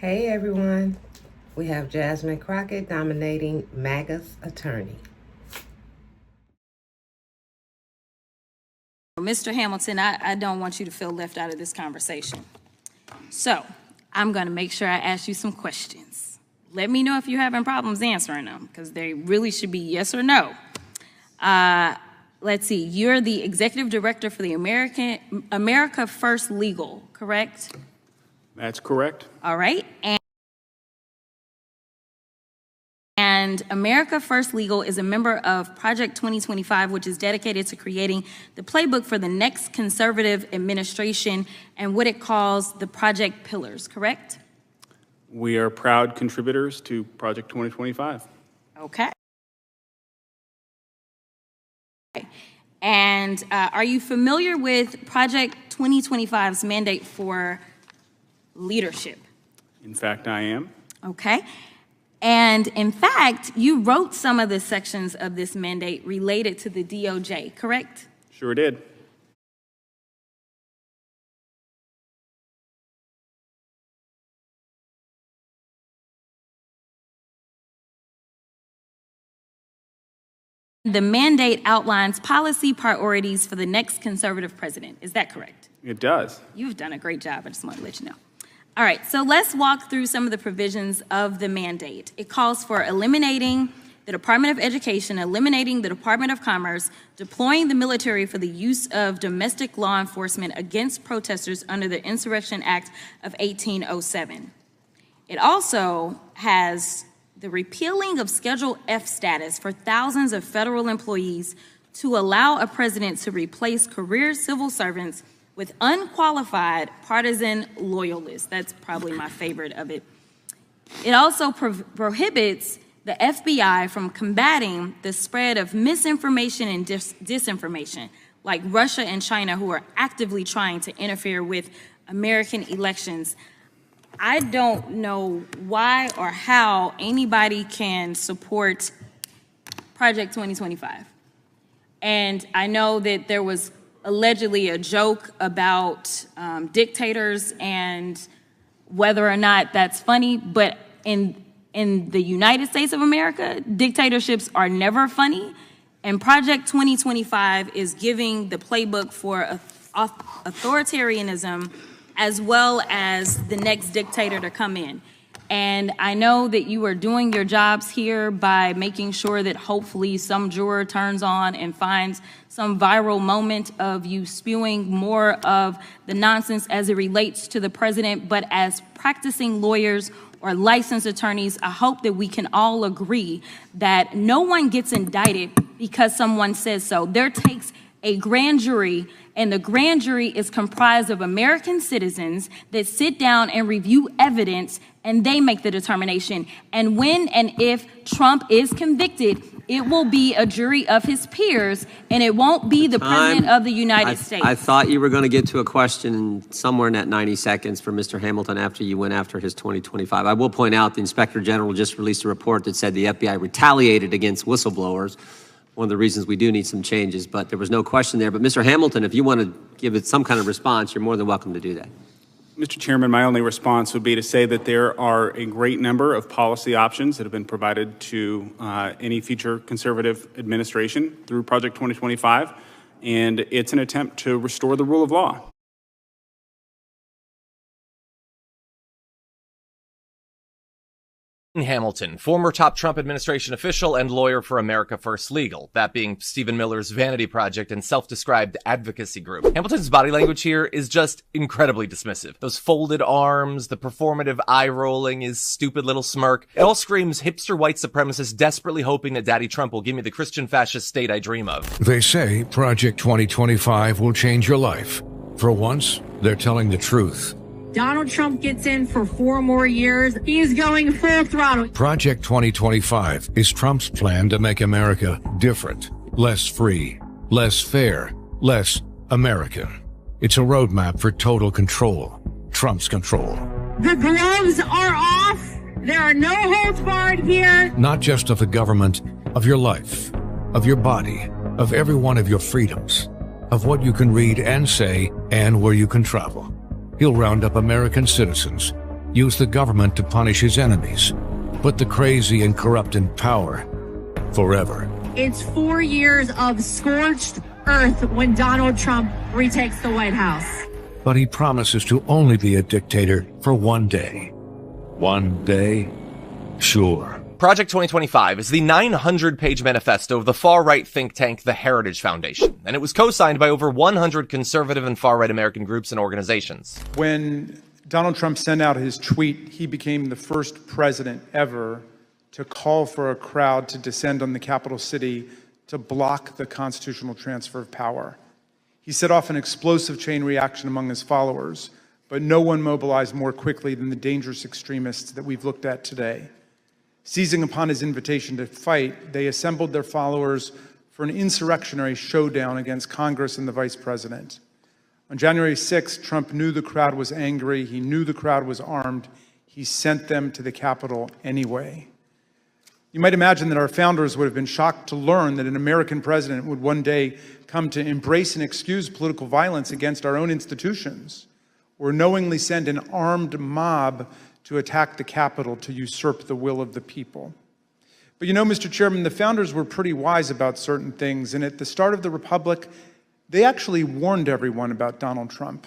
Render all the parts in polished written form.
Hey everyone, we have Jasmine Crockett nominating Maga's attorney. Mr. Hamilton, I don't want you to feel left out of this conversation. So I'm going to make sure I ask you some questions. Let me know if you're having problems answering them, because they really should be yes or no. Let's see, you're the executive director for the America First Legal, correct? That's correct. All right. And America First Legal is a member of Project 2025, which is dedicated to creating the playbook for the next conservative administration and what it calls the Project Pillars, correct? We are proud contributors to Project 2025. Okay. And are you familiar with Project 2025's mandate for leadership? In fact, I am. Okay. And in fact, you wrote some of the sections of this mandate related to the DOJ, correct? Sure did. The mandate outlines policy priorities for the next conservative president. Is that correct? It does. You've done a great job. I just want to let you know. All right, so let's walk through some of the provisions of the mandate. It calls for eliminating the Department of Education, eliminating the Department of Commerce, deploying the military for the use of domestic law enforcement against protesters under the Insurrection Act of 1807. It also has the repealing of Schedule F status for thousands of federal employees to allow a president to replace career civil servants with unqualified partisan loyalists. That's probably my favorite of it. It also prohibits the FBI from combating the spread of misinformation and disinformation, like Russia and China, who are actively trying to interfere with American elections. I don't know why or how anybody can support Project 2025. And I know that there was allegedly a joke about dictators and whether or not that's funny, but in the United States of America, dictatorships are never funny, and Project 2025 is giving the playbook for authoritarianism as well as the next dictator to come in. And I know that you are doing your jobs here by making sure that hopefully some juror turns on and finds some viral moment of you spewing more of the nonsense as it relates to the president. But as practicing lawyers or licensed attorneys, I hope that we can all agree that no one gets indicted because someone says so. There takes a grand jury, and the grand jury is comprised of American citizens that sit down and review evidence, and they make the determination. And when and if Trump is convicted, it will be a jury of his peers, and it won't be the President of the United States. I thought you were going to get to a question somewhere in that 90 seconds for Mr. Hamilton after you went after his 2025. I will point out the Inspector General just released a report that said the FBI retaliated against whistleblowers. One of the reasons we do need some changes, but there was no question there. But Mr. Hamilton, if you want to give it some kind of response, you're more than welcome to do that. Mr. Chairman, my only response would be to say that there are a great number of policy options that have been provided to any future conservative administration through Project 2025, and it's an attempt to restore the rule of law. Hamilton, former top Trump administration official and lawyer for America First Legal, that being Stephen Miller's vanity project and self-described advocacy group. Hamilton's body language here is just incredibly dismissive. Those folded arms, the performative eye rolling, his stupid little smirk, it all screams hipster white supremacist desperately hoping that Daddy Trump will give me the Christian fascist state I dream of. They say Project 2025 will change your life. For once, they're telling the truth. Donald Trump gets in for 4 more years. He's going full throttle. Project 2025 is Trump's plan to make America different, less free, less fair, less American. It's a roadmap for total control, Trump's control. The gloves are off. There are no holds barred here. Not just of the government, of your life, of your body, of every one of your freedoms, of what you can read and say, and where you can travel. He'll round up American citizens, use the government to punish his enemies, put the crazy and corrupt in power forever. It's 4 years of scorched earth when Donald Trump retakes the White House. But he promises to only be a dictator for one day. One day? Sure. Project 2025 is the 900-page manifesto of the far-right think tank, the Heritage Foundation, and it was co-signed by over 100 conservative and far-right American groups and organizations. When Donald Trump sent out his tweet, he became the first president ever to call for a crowd to descend on the capital city to block the constitutional transfer of power. He set off an explosive chain reaction among his followers, but no one mobilized more quickly than the dangerous extremists that we've looked at today. Seizing upon his invitation to fight, they assembled their followers for an insurrectionary showdown against Congress and the vice president. On January 6th, Trump knew the crowd was angry. He knew the crowd was armed. He sent them to the Capitol anyway. You might imagine that our founders would have been shocked to learn that an American president would one day come to embrace and excuse political violence against our own institutions, or knowingly send an armed mob to attack the Capitol to usurp the will of the people. But you know, Mr. Chairman, the founders were pretty wise about certain things, and at the start of the Republic, they actually warned everyone about Donald Trump.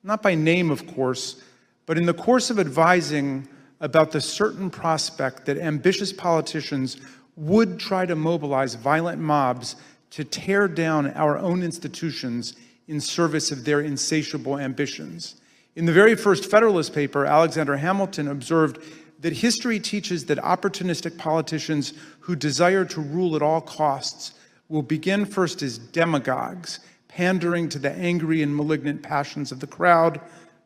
Not by name, of course, but in the course of advising about the certain prospect that ambitious politicians would try to mobilize violent mobs to tear down our own institutions in service of their insatiable ambitions. In the very first Federalist paper, Alexander Hamilton observed that history teaches that opportunistic politicians who desire to rule at all costs will begin first as demagogues, pandering to the angry and malignant passions of the crowd,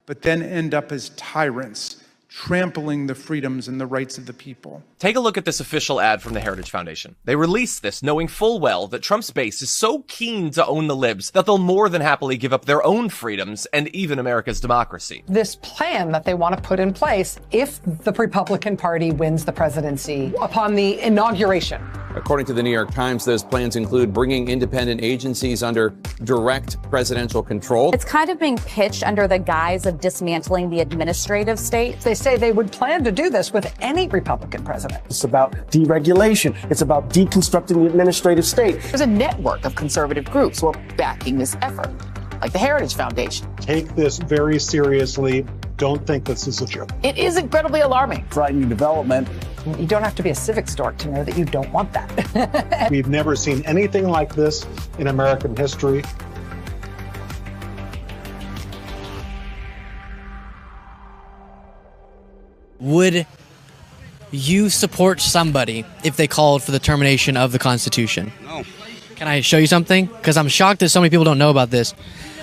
but then end up as tyrants, trampling the freedoms and the rights of the people. Take a look at this official ad from the Heritage Foundation. They released this knowing full well that Trump's base is so keen to own the libs that they'll more than happily give up their own freedoms and even America's democracy. This plan that they want to put in place if the Republican Party wins the presidency upon the inauguration. According to the New York Times, those plans include bringing independent agencies under direct presidential control. It's kind of being pitched under the guise of dismantling the administrative state. They say they would plan to do this with any Republican president. It's about deregulation. It's about deconstructing the administrative state. There's a network of conservative groups who are backing this effort, like the Heritage Foundation. Take this very seriously. Don't think this is a joke. It is incredibly alarming. Frightening development. You don't have to be a civics dork to know that you don't want that. We've never seen anything like this in American history. Would you support somebody if they called for the termination of the Constitution? No. Can I show you something? Because I'm shocked that so many people don't know about this.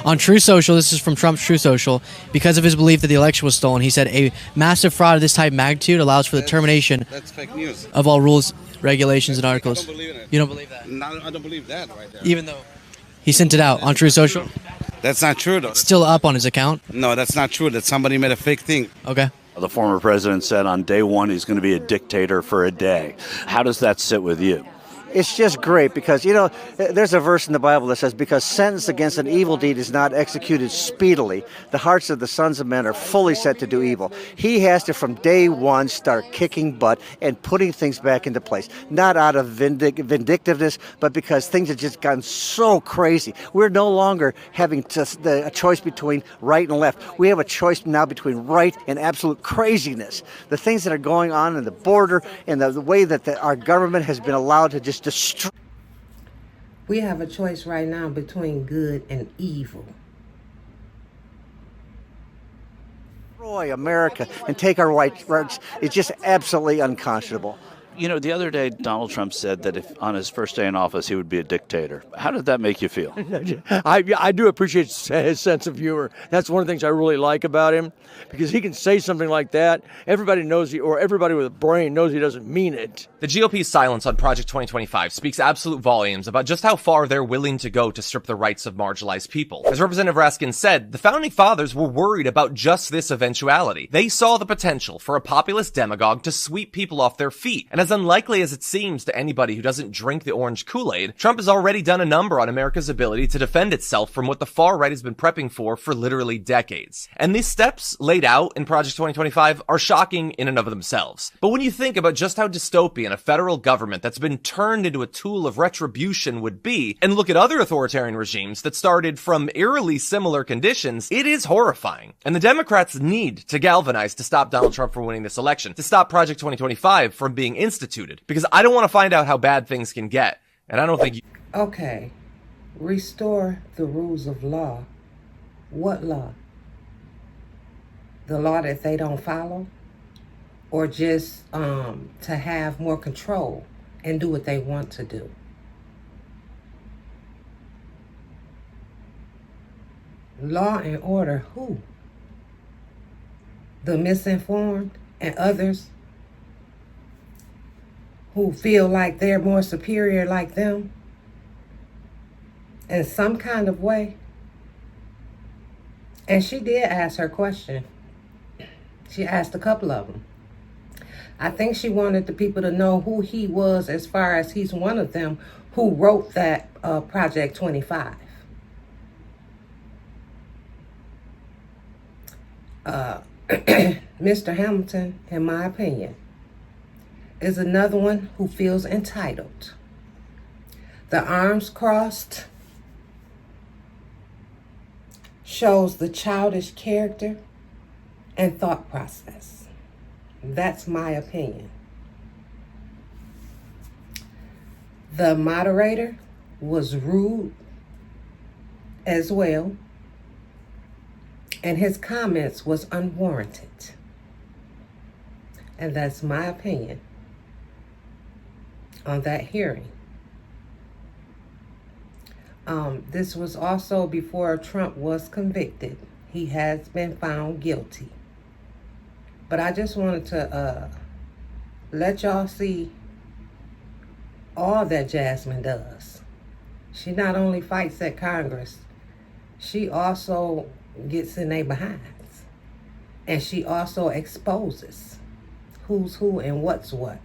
On True Social, this is from Trump's True Social, because of his belief that the election was stolen, he said a massive fraud of this type magnitude allows for the termination That's fake news. of all rules, regulations, and articles. I don't believe in it. You don't believe that? No, I don't believe that right there. Even though he sent it out on True Social? That's not true, though. It's still up on his account? No, that's not true. That somebody made a fake thing. Okay. The former president said on day one he's going to be a dictator for a day. How does that sit with you? It's just great because, you know, there's a verse in the Bible that says, because sentence against an evil deed is not executed speedily, the hearts of the sons of men are fully set to do evil. He has to, from day one, start kicking butt and putting things back into place. Not out of vindictiveness, but because things have just gotten so crazy. We're no longer having a choice between right and left. We have a choice now between right and absolute craziness. The things that are going on in the border and the way that our government has been allowed to just destroy. We have a choice right now between good and evil. Destroy America and take our rights. It's just absolutely unconscionable. You know, the other day Donald Trump said that if on his first day in office he would be a dictator. How did that make you feel? I do appreciate his sense of humor. That's one of the things I really like about him, because he can say something like that. Everybody knows or everybody with a brain knows he doesn't mean it. The GOP's silence on Project 2025 speaks absolute volumes about just how far they're willing to go to strip the rights of marginalized people. As Representative Raskin said, the Founding Fathers were worried about just this eventuality. They saw the potential for a populist demagogue to sweep people off their feet. And as as unlikely as it seems to anybody who doesn't drink the orange Kool-Aid, Trump has already done a number on America's ability to defend itself from what the far right has been prepping for literally decades. And these steps laid out in Project 2025 are shocking in and of themselves. But when you think about just how dystopian a federal government that's been turned into a tool of retribution would be, and look at other authoritarian regimes that started from eerily similar conditions, it is horrifying. And the Democrats need to galvanize to stop Donald Trump from winning this election, to stop Project 2025 from being instituted, because I don't want to find out how bad things can get, and I don't think Okay, restore the rules of law. What law? The law that they don't follow? Or just to have more control and do what they want to do? Law and order who? The misinformed and others who feel like they're more superior like them in some kind of way. And she did ask her question. She asked a couple of them. I think she wanted the people to know who he was, as far as he's one of them who wrote that Project 25. Mr. Hamilton, in my opinion, is another one who feels entitled. The arms crossed shows the childish character and thought process. That's my opinion. The moderator was rude as well, and his comments was unwarranted. And that's my opinion on that hearing. This was also before Trump was convicted. He has been found guilty. But I just wanted to let y'all see all that Jasmine does. She not only fights at Congress, she also gets in their behinds. And she also exposes who's who and what's what.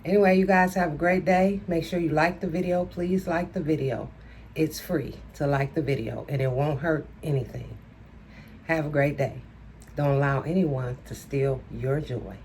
Anyway, you guys have a great day. Make sure you like the video. Please like the video. It's free to like the video and it won't hurt anything. Have a great day. Don't allow anyone to steal your joy.